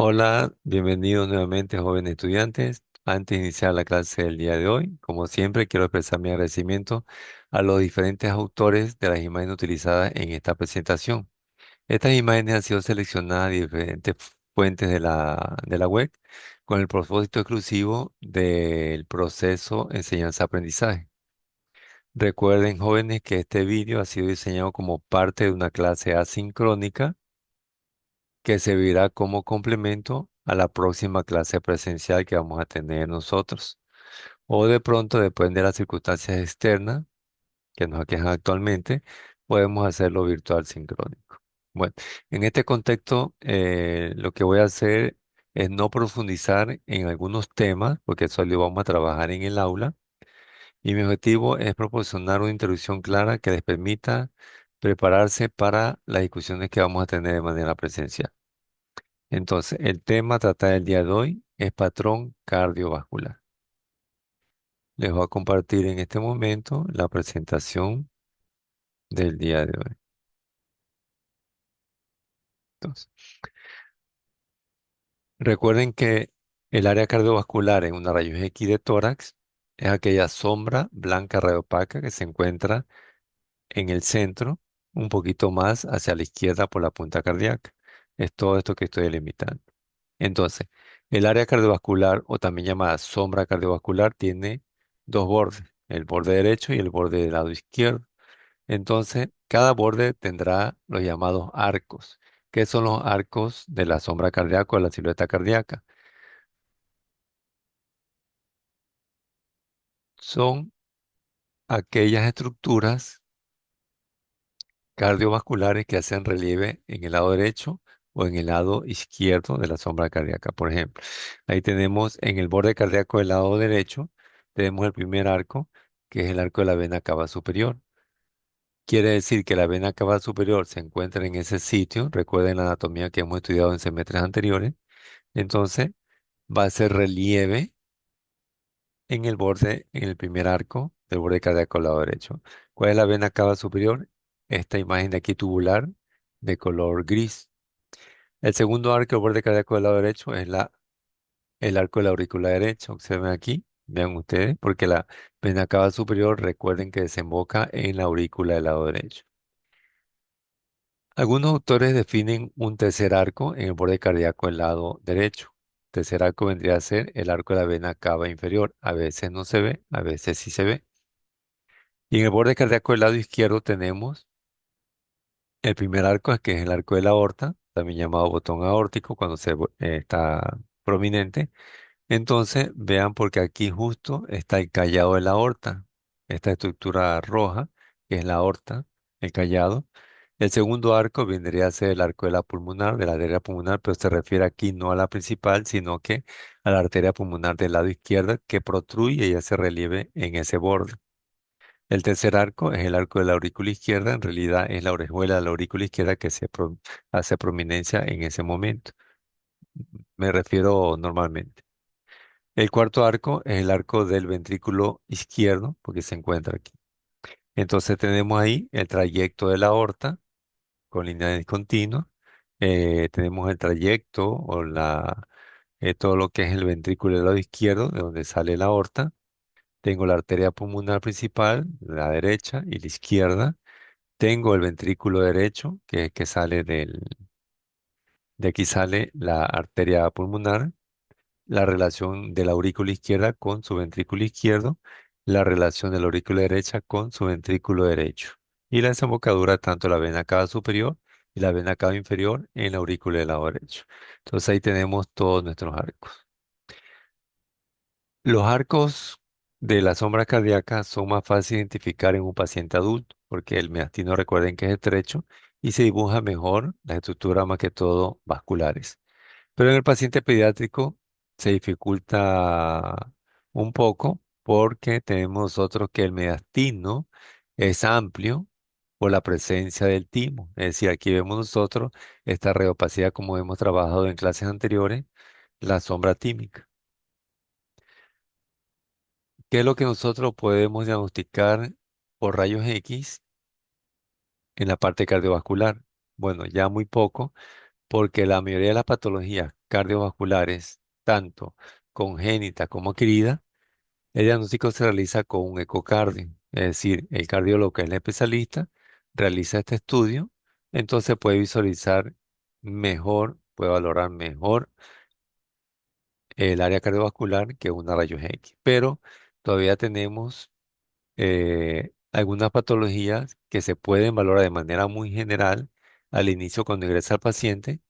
Hola, bienvenidos nuevamente, jóvenes estudiantes. Antes de iniciar la clase del día de hoy, como siempre, quiero expresar mi agradecimiento a los diferentes autores de las imágenes utilizadas en esta presentación. Estas imágenes han sido seleccionadas de diferentes fuentes de la web con el propósito exclusivo del proceso enseñanza-aprendizaje. Recuerden, jóvenes, que este vídeo ha sido diseñado como parte de una clase asincrónica que servirá como complemento a la próxima clase presencial que vamos a tener nosotros. O de pronto, depende de las circunstancias externas que nos aquejan actualmente, podemos hacerlo virtual sincrónico. Bueno, en este contexto, lo que voy a hacer es no profundizar en algunos temas, porque eso lo vamos a trabajar en el aula, y mi objetivo es proporcionar una introducción clara que les permita prepararse para las discusiones que vamos a tener de manera presencial. Entonces, el tema a tratar el día de hoy es patrón cardiovascular. Les voy a compartir en este momento la presentación del día de hoy. Entonces, recuerden que el área cardiovascular en una rayos X de tórax es aquella sombra blanca radiopaca que se encuentra en el centro, un poquito más hacia la izquierda por la punta cardíaca. Es todo esto que estoy delimitando. Entonces, el área cardiovascular o también llamada sombra cardiovascular tiene dos bordes, el borde derecho y el borde del lado izquierdo. Entonces, cada borde tendrá los llamados arcos. ¿Qué son los arcos de la sombra cardíaca o de la silueta cardíaca? Son aquellas estructuras cardiovasculares que hacen relieve en el lado derecho o en el lado izquierdo de la sombra cardíaca. Por ejemplo, ahí tenemos en el borde cardíaco del lado derecho, tenemos el primer arco, que es el arco de la vena cava superior. Quiere decir que la vena cava superior se encuentra en ese sitio. Recuerden la anatomía que hemos estudiado en semestres anteriores. Entonces, va a ser relieve en el borde, en el primer arco del borde cardíaco del lado derecho. ¿Cuál es la vena cava superior? Esta imagen de aquí tubular de color gris. El segundo arco del borde cardíaco del lado derecho es el arco de la aurícula derecha. Observen aquí, vean ustedes, porque la vena cava superior, recuerden que desemboca en la aurícula del lado derecho. Algunos autores definen un tercer arco en el borde cardíaco del lado derecho. Tercer arco vendría a ser el arco de la vena cava inferior. A veces no se ve, a veces sí se ve. Y en el borde cardíaco del lado izquierdo tenemos el primer arco, que es el arco de la aorta, también llamado botón aórtico cuando está prominente. Entonces, vean porque aquí justo está el callado de la aorta, esta estructura roja, que es la aorta, el callado. El segundo arco vendría a ser el arco de la pulmonar, de la arteria pulmonar, pero se refiere aquí no a la principal, sino que a la arteria pulmonar del lado izquierdo que protruye y hace relieve en ese borde. El tercer arco es el arco de la aurícula izquierda, en realidad es la orejuela de la aurícula izquierda que hace prominencia en ese momento. Me refiero normalmente. El cuarto arco es el arco del ventrículo izquierdo, porque se encuentra aquí. Entonces tenemos ahí el trayecto de la aorta con línea discontinua. Tenemos el trayecto todo lo que es el ventrículo del lado izquierdo, de donde sale la aorta. Tengo la arteria pulmonar principal, la derecha y la izquierda. Tengo el ventrículo derecho, que sale de aquí sale la arteria pulmonar, la relación de la aurícula izquierda con su ventrículo izquierdo, la relación de la aurícula derecha con su ventrículo derecho. Y la desembocadura tanto la vena cava superior y la vena cava inferior en la aurícula del lado derecho. Entonces ahí tenemos todos nuestros arcos. Los arcos de la sombra cardíaca son más fáciles de identificar en un paciente adulto, porque el mediastino recuerden que es estrecho y se dibuja mejor las estructuras más que todo vasculares. Pero en el paciente pediátrico se dificulta un poco porque tenemos nosotros que el mediastino es amplio por la presencia del timo. Es decir, aquí vemos nosotros esta reopacidad como hemos trabajado en clases anteriores, la sombra tímica. ¿Qué es lo que nosotros podemos diagnosticar por rayos X en la parte cardiovascular? Bueno, ya muy poco, porque la mayoría de las patologías cardiovasculares, tanto congénitas como adquiridas, el diagnóstico se realiza con un ecocardio, es decir, el cardiólogo que es el especialista realiza este estudio, entonces puede visualizar mejor, puede valorar mejor el área cardiovascular que una rayos X. Pero todavía tenemos algunas patologías que se pueden valorar de manera muy general al inicio cuando ingresa el paciente,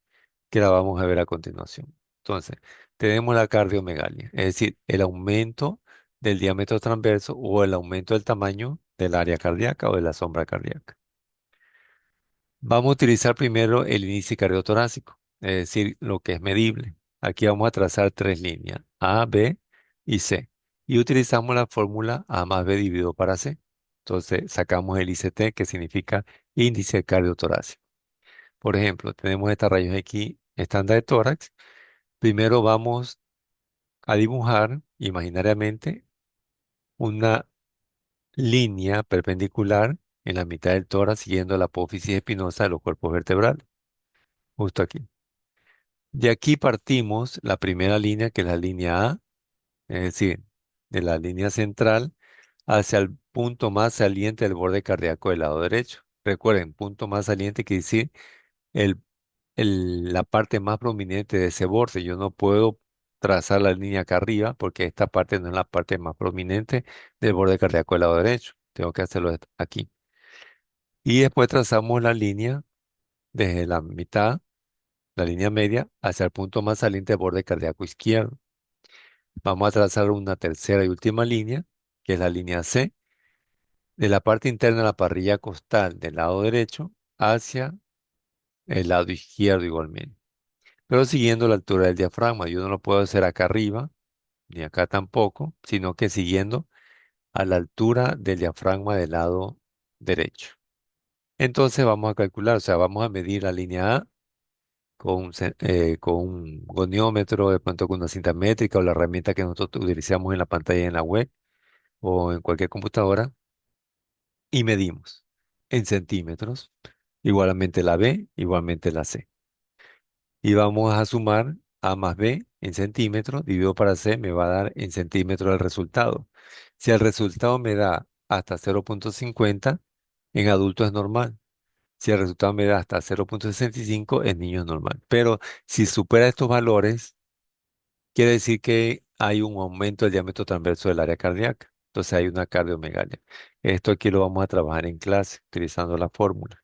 que la vamos a ver a continuación. Entonces, tenemos la cardiomegalia, es decir, el aumento del diámetro transverso o el aumento del tamaño del área cardíaca o de la sombra cardíaca. Vamos a utilizar primero el índice cardiotorácico, es decir, lo que es medible. Aquí vamos a trazar tres líneas, A, B y C. Y utilizamos la fórmula A más B dividido para C. Entonces sacamos el ICT, que significa índice cardiotorácico. Por ejemplo, tenemos esta rayos X estándar de tórax. Primero vamos a dibujar imaginariamente una línea perpendicular en la mitad del tórax siguiendo la apófisis espinosa de los cuerpos vertebrales, justo aquí. De aquí partimos la primera línea, que es la línea A, es decir, de la línea central hacia el punto más saliente del borde cardíaco del lado derecho. Recuerden, punto más saliente quiere decir el, la parte más prominente de ese borde. Yo no puedo trazar la línea acá arriba porque esta parte no es la parte más prominente del borde cardíaco del lado derecho. Tengo que hacerlo aquí. Y después trazamos la línea desde la mitad, la línea media, hacia el punto más saliente del borde cardíaco izquierdo. Vamos a trazar una tercera y última línea, que es la línea C, de la parte interna de la parrilla costal del lado derecho hacia el lado izquierdo igualmente. Pero siguiendo la altura del diafragma, yo no lo puedo hacer acá arriba, ni acá tampoco, sino que siguiendo a la altura del diafragma del lado derecho. Entonces vamos a calcular, o sea, vamos a medir la línea A con un goniómetro, de pronto con una cinta métrica o la herramienta que nosotros utilizamos en la pantalla en la web o en cualquier computadora y medimos en centímetros, igualmente la B, igualmente la C. Y vamos a sumar A más B en centímetros, dividido para C, me va a dar en centímetros el resultado. Si el resultado me da hasta 0,50, en adulto es normal. Si el resultado me da hasta 0,65, en niño es normal. Pero si supera estos valores, quiere decir que hay un aumento del diámetro transverso del área cardíaca. Entonces hay una cardiomegalia. Esto aquí lo vamos a trabajar en clase utilizando la fórmula.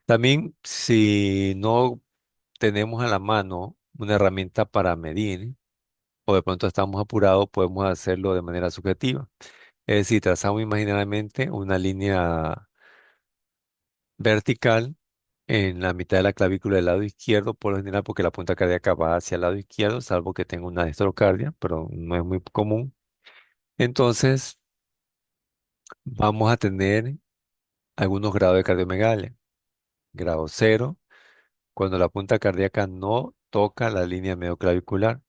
También, si no tenemos a la mano una herramienta para medir o de pronto estamos apurados, podemos hacerlo de manera subjetiva. Es decir, trazamos imaginariamente una línea vertical en la mitad de la clavícula del lado izquierdo, por lo general porque la punta cardíaca va hacia el lado izquierdo, salvo que tenga una estrocardia, pero no es muy común. Entonces, vamos a tener algunos grados de cardiomegalia. Grado cero, cuando la punta cardíaca no toca la línea medioclavicular.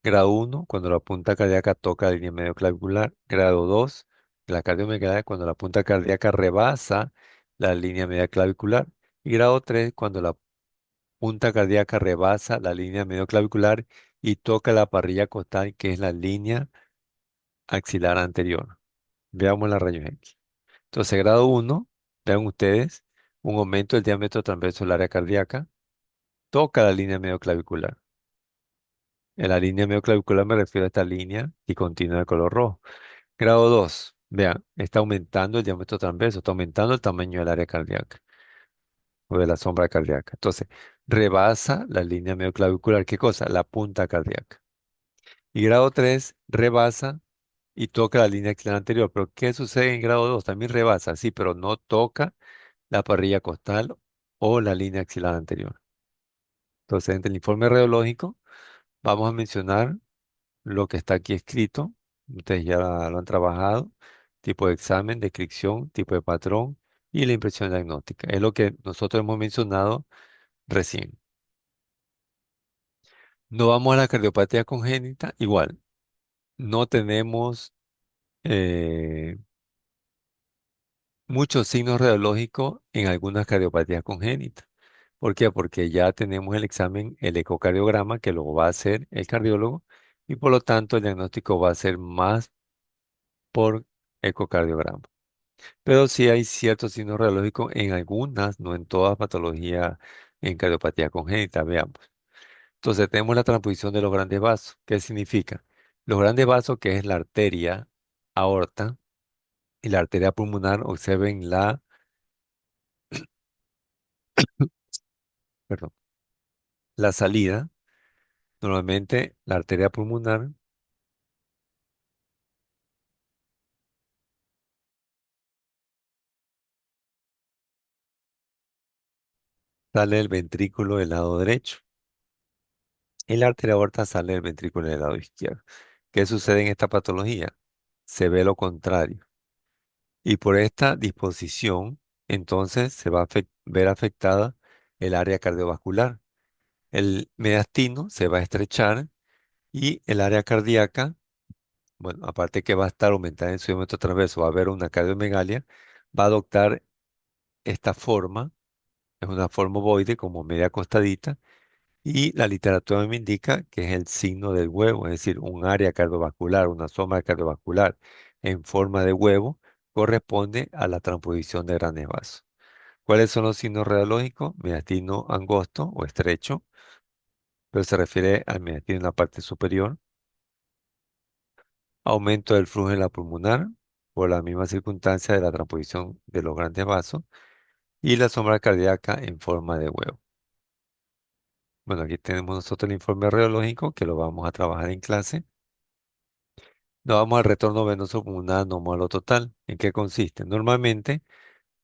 Grado uno, cuando la punta cardíaca toca la línea medioclavicular. Grado 2, la cardiomegalia, cuando la punta cardíaca rebasa la línea media clavicular. Y grado 3, cuando la punta cardíaca rebasa la línea medioclavicular y toca la parrilla costal, que es la línea axilar anterior. Veamos la rayos X. Entonces, grado uno, vean ustedes, un aumento del diámetro transverso del área cardíaca, toca la línea medioclavicular. En la línea medioclavicular me refiero a esta línea y continúa de color rojo. Grado 2, vean, está aumentando el diámetro transverso, está aumentando el tamaño del área cardíaca o de la sombra cardíaca. Entonces, rebasa la línea medioclavicular. ¿Qué cosa? La punta cardíaca. Y grado 3 rebasa y toca la línea axilar anterior. Pero ¿qué sucede en grado 2? También rebasa, sí, pero no toca la parrilla costal o la línea axilar anterior. Entonces, en el informe radiológico vamos a mencionar lo que está aquí escrito. Ustedes ya lo han trabajado. Tipo de examen, descripción, tipo de patrón y la impresión diagnóstica. Es lo que nosotros hemos mencionado recién. No vamos a la cardiopatía congénita. Igual, no tenemos eh, muchos signos radiológicos en algunas cardiopatías congénitas. ¿Por qué? Porque ya tenemos el examen, el ecocardiograma, que lo va a hacer el cardiólogo y por lo tanto el diagnóstico va a ser más por ecocardiograma. Pero sí hay ciertos signos radiológicos en algunas, no en todas patologías en cardiopatía congénita, veamos. Entonces tenemos la transposición de los grandes vasos. ¿Qué significa? Los grandes vasos, que es la arteria aorta y la arteria pulmonar, observen perdón, la salida. Normalmente la arteria pulmonar sale del ventrículo del lado derecho y la arteria aorta sale del ventrículo del lado izquierdo. ¿Qué sucede en esta patología? Se ve lo contrario. Y por esta disposición, entonces se va a ver afectada el área cardiovascular. El mediastino se va a estrechar y el área cardíaca, bueno, aparte que va a estar aumentada en su diámetro transverso, va a haber una cardiomegalia, va a adoptar esta forma, es una forma ovoide como media acostadita, y la literatura me indica que es el signo del huevo, es decir, un área cardiovascular, una sombra cardiovascular en forma de huevo, corresponde a la transposición de grandes vasos. ¿Cuáles son los signos radiológicos? Mediastino angosto o estrecho, pero se refiere al mediastino en la parte superior. Aumento del flujo en la pulmonar por la misma circunstancia de la transposición de los grandes vasos y la sombra cardíaca en forma de huevo. Bueno, aquí tenemos nosotros el informe radiológico que lo vamos a trabajar en clase. Nos vamos al retorno venoso pulmonar anómalo total. ¿En qué consiste? Normalmente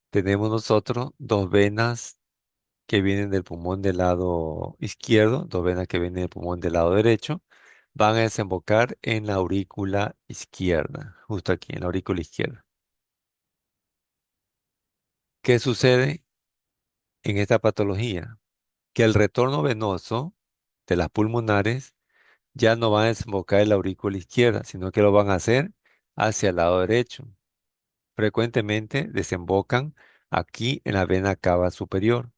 tenemos nosotros dos venas que vienen del pulmón del lado izquierdo, dos venas que vienen del pulmón del lado derecho, van a desembocar en la aurícula izquierda, justo aquí, en la aurícula izquierda. ¿Qué sucede en esta patología? Que el retorno venoso de las pulmonares ya no va a desembocar en la aurícula izquierda, sino que lo van a hacer hacia el lado derecho. Frecuentemente desembocan aquí en la vena cava superior.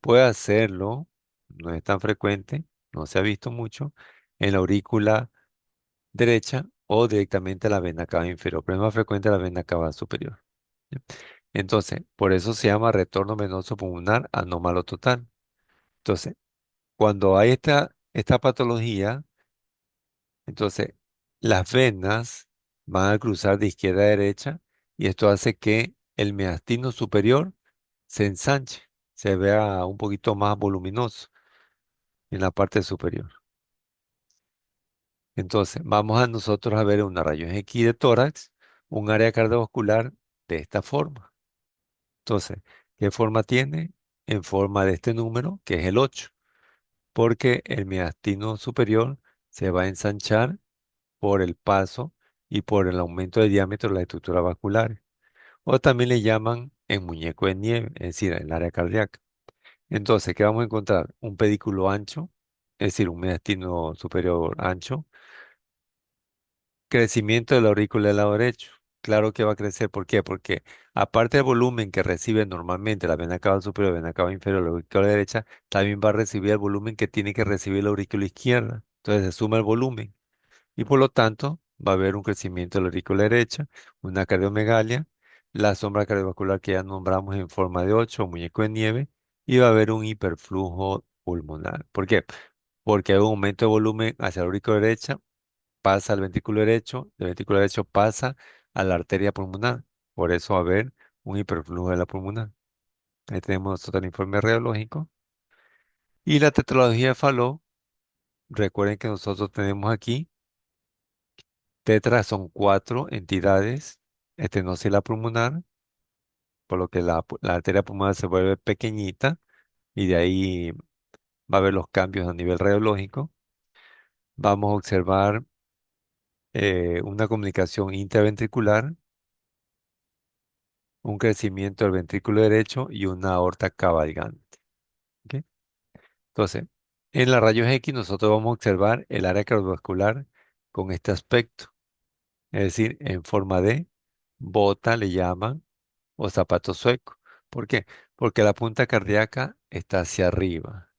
Puede hacerlo, no es tan frecuente, no se ha visto mucho, en la aurícula derecha o directamente a la vena cava inferior, pero es más frecuente la vena cava superior. ¿Ya? Entonces, por eso se llama retorno venoso pulmonar anómalo total. Entonces, cuando hay esta patología, entonces las venas van a cruzar de izquierda a derecha y esto hace que el mediastino superior se ensanche, se vea un poquito más voluminoso en la parte superior. Entonces, vamos a nosotros a ver una rayos X de tórax, un área cardiovascular de esta forma. Entonces, ¿qué forma tiene? En forma de este número, que es el 8, porque el mediastino superior se va a ensanchar por el paso y por el aumento de diámetro de la estructura vascular. O también le llaman en muñeco de nieve, es decir, en el área cardíaca. Entonces, ¿qué vamos a encontrar? Un pedículo ancho, es decir, un mediastino superior ancho. Crecimiento de la aurícula del lado derecho. Claro que va a crecer. ¿Por qué? Porque aparte del volumen que recibe normalmente la vena cava superior, la vena cava inferior, la aurícula derecha, también va a recibir el volumen que tiene que recibir la aurícula izquierda. Entonces se suma el volumen y por lo tanto va a haber un crecimiento de la aurícula derecha, una cardiomegalia, la sombra cardiovascular que ya nombramos en forma de 8, muñeco de nieve, y va a haber un hiperflujo pulmonar. ¿Por qué? Porque hay un aumento de volumen hacia la aurícula derecha, pasa al ventrículo derecho, del ventrículo derecho pasa a la arteria pulmonar. Por eso va a haber un hiperflujo de la pulmonar. Ahí tenemos nosotros el informe radiológico. Y la tetralogía de Fallot, recuerden que nosotros tenemos aquí, tetra son cuatro entidades, estenosis pulmonar, por lo que la arteria pulmonar se vuelve pequeñita y de ahí va a haber los cambios a nivel radiológico. Vamos a observar una comunicación intraventricular, un crecimiento del ventrículo derecho y una aorta cabalgante. ¿Ok? Entonces, en la rayos X nosotros vamos a observar el área cardiovascular con este aspecto, es decir, en forma de bota le llaman o zapato sueco. ¿Por qué? Porque la punta cardíaca está hacia arriba.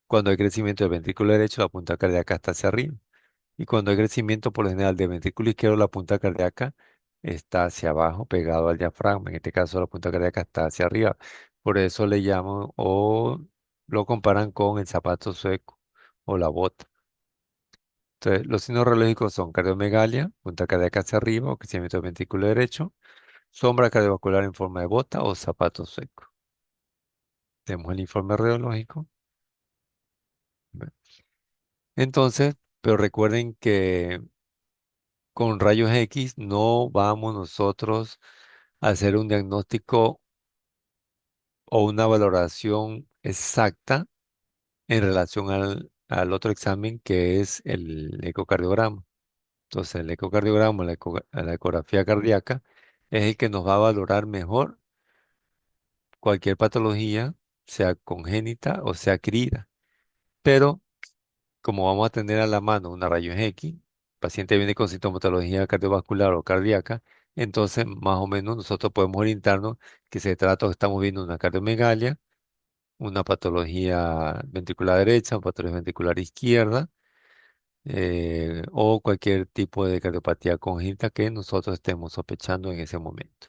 Cuando hay crecimiento del ventrículo derecho, la punta cardíaca está hacia arriba. Y cuando hay crecimiento por lo general del ventrículo izquierdo, la punta cardíaca está hacia abajo, pegado al diafragma. En este caso, la punta cardíaca está hacia arriba. Por eso le llaman o lo comparan con el zapato sueco o la bota. Entonces, los signos radiológicos son cardiomegalia, punta cardíaca hacia arriba o crecimiento del ventrículo derecho, sombra cardiovascular en forma de bota o zapato sueco. Tenemos el informe radiológico. Bueno, entonces, pero recuerden que con rayos X no vamos nosotros a hacer un diagnóstico o una valoración exacta en relación al otro examen que es el ecocardiograma. Entonces, el ecocardiograma, la ecografía cardíaca, es el que nos va a valorar mejor cualquier patología, sea congénita o sea adquirida. Pero como vamos a tener a la mano una rayos X, el paciente viene con sintomatología cardiovascular o cardíaca, entonces más o menos nosotros podemos orientarnos que se trata o estamos viendo una cardiomegalia, una patología ventricular derecha, una patología ventricular izquierda, o cualquier tipo de cardiopatía congénita que nosotros estemos sospechando en ese momento.